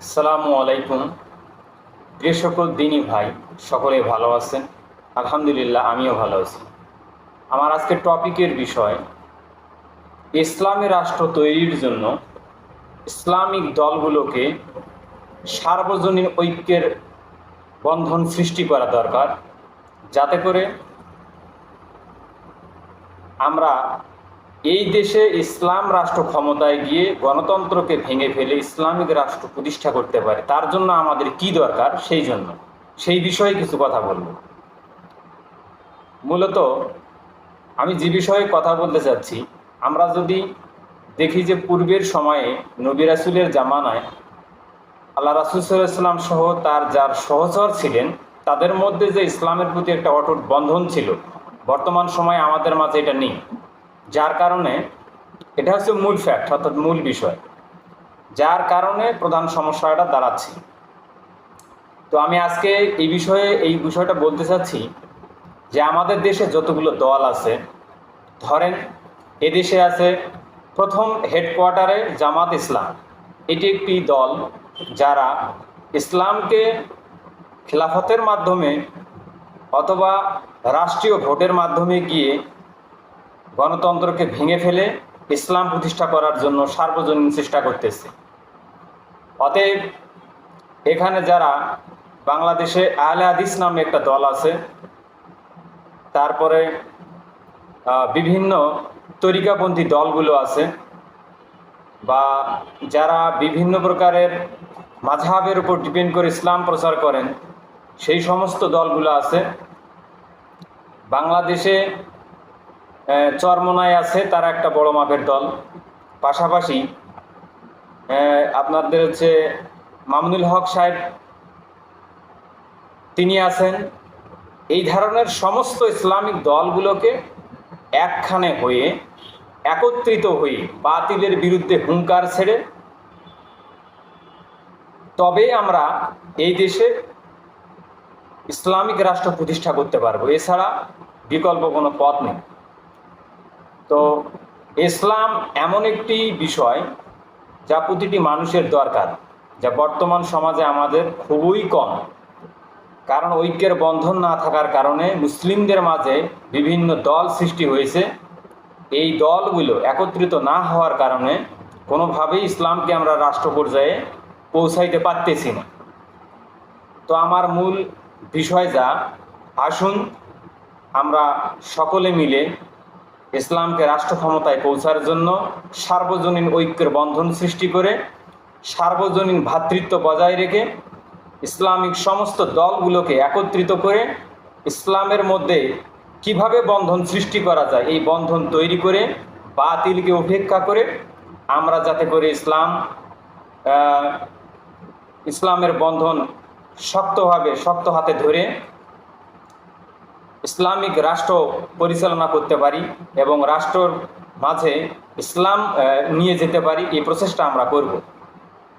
আসসালামু আলাইকুম। প্রিয় সকল দিনী ভাই, সকলে ভালো আছেন? আলহামদুলিল্লাহ, আমিও ভালো আছি। আমার আজকের টপিকের বিষয় ইসলামী রাষ্ট্র তৈরির জন্য ইসলামিক দলগুলোকে সার্বজনীন ঐক্যের বন্ধন সৃষ্টি করা দরকার, যাতে করে আমরা এই দেশে ইসলাম রাষ্ট্র ক্ষমতায় গিয়ে গণতন্ত্রকে ভেঙে ফেলে ইসলামিক রাষ্ট্র প্রতিষ্ঠা করতে পারে। তার জন্য আমাদের কি দরকার, সেই বিষয়ে কিছু কথা বলব। মূলত আমি যে বিষয়ে কথা বলতে চাচ্ছি, আমরা যদি দেখি যে পূর্বের সময়ে নবী রাসূলের জামানায় আল্লাহ রাসূল সাল্লাল্লাহু আলাইহি ওয়াসাল্লাম সহ তার যার সহচর ছিলেন, তাদের মধ্যে যে ইসলামের প্রতি একটা অটুট বন্ধন ছিল, বর্তমান সময়ে আমাদের মাঝে এটা নেই। যার কারণে এটা হচ্ছে মূল ফ্যাক্ট, অর্থাৎ মূল বিষয়, যার কারণে প্রধান সমস্যাটা দাঁড়াচ্ছে। তো আমি আজকে এই বিষয়টা বলতে চাচ্ছি যে আমাদের দেশে যতগুলো দল আছে, ধরেন এদেশে আছে প্রথম হেডকোয়ার্টারে জামাত ইসলাম। এটি একটি দল যারা ইসলামকে খেলাফতের মাধ্যমে অথবা রাষ্ট্রীয় ভোটের মাধ্যমে গিয়ে গণতন্ত্রকে ভেঙে ফেলে ইসলাম প্রতিষ্ঠা করার জন্য সার্বজনীন চেষ্টা করতেছে। অতএব এখানে যারা বাংলাদেশে আহলে হাদিস নামে একটা দল আছে, তারপরে বিভিন্ন তরিকাপন্থী দলগুলো আছে, বা যারা বিভিন্ন প্রকারের মাযহাবের উপর ডিপেন্ড করে ইসলাম প্রচার করেন, সেই সমস্ত দলগুলো আছে। বাংলাদেশে চরমোনাই আছে, তারা একটা বড় মাপের দল। পাশাপাশি আপনাদের হচ্ছে মামুনুল হক সাহেব, তিনি আছেন। এই ধরনের সমস্ত ইসলামিক দলগুলোকে একখানে হয়ে একত্রিত হয়ে বাতিলের বিরুদ্ধে হুঙ্কার ছেড়ে তবে আমরা এই দেশে ইসলামিক রাষ্ট্র প্রতিষ্ঠা করতে পারবো, এছাড়া বিকল্প কোনো পথ নেই। তো ইসলাম এমন একটি বিষয় যা প্রতিটি মানুষের দরকার, যা বর্তমান সমাজে আমাদের খুবই কম। কারণ ঐক্যের বন্ধন না থাকার কারণে মুসলিমদের মাঝে বিভিন্ন দল সৃষ্টি হয়েছে। এই দলগুলো একত্রিত না হওয়ার কারণে কোনোভাবেই ইসলামকে আমরা রাষ্ট্র পর্যায়ে পৌঁছাইতে পারতেছি না। তো আমার মূল বিষয় যা, আসুন আমরা সকলে মিলে ইসলামকে রাষ্ট্র ক্ষমতায় পৌঁছার জন্য সার্বজনীন ঐক্যের বন্ধন সৃষ্টি করে, সার্বজনীন ভ্রাতৃত্ব বজায় রেখে ইসলামিক সমস্ত দলগুলোকে একত্রিত করে ইসলামের মধ্যে কিভাবে বন্ধন সৃষ্টি করা যায়, এই বন্ধন তৈরি করে বাতিলকে উপেক্ষা করে আমরা যাতে করে ইসলামের বন্ধন শক্ত হাতে ধরে ইসলামিক রাষ্ট্র পরিচালনা করতে পারি এবং রাষ্ট্রের মাঝে ইসলাম নিয়ে যেতে পারি, এই প্রচেষ্টা আমরা করব।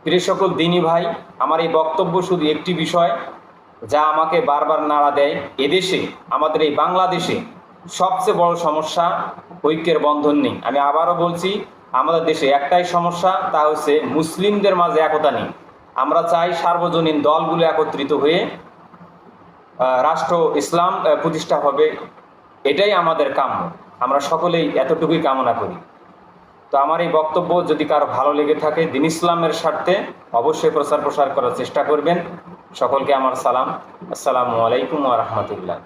প্রিয় সকল দিনী ভাই, আমার এই বক্তব্য শুধু একটি বিষয় যা আমাকে বারবার নাড়া দেয়। এদেশে, আমাদের এই বাংলাদেশে সবচেয়ে বড় সমস্যা ঐক্যের বন্ধন নেই। আমি আবারও বলছি, আমাদের দেশে একটাই সমস্যা, তা হচ্ছে মুসলিমদের মাঝে একতা নেই। আমরা চাই সার্বজনীন দলগুলো একত্রিত হয়ে রাষ্ট্র ইসলাম প্রতিষ্ঠা হবে, এটাই আমাদের কাম্য। আমরা সকলেই এতটুকুই কামনা করি। তো আমার এই বক্তব্য যদি কারো ভালো লেগে থাকে, দ্বীন ইসলামের স্বার্থে অবশ্যই প্রসার করার চেষ্টা করবেন। সকলকে আমার সালাম। আসসালামু আলাইকুম ওয়া রাহমাতুল্লাহ।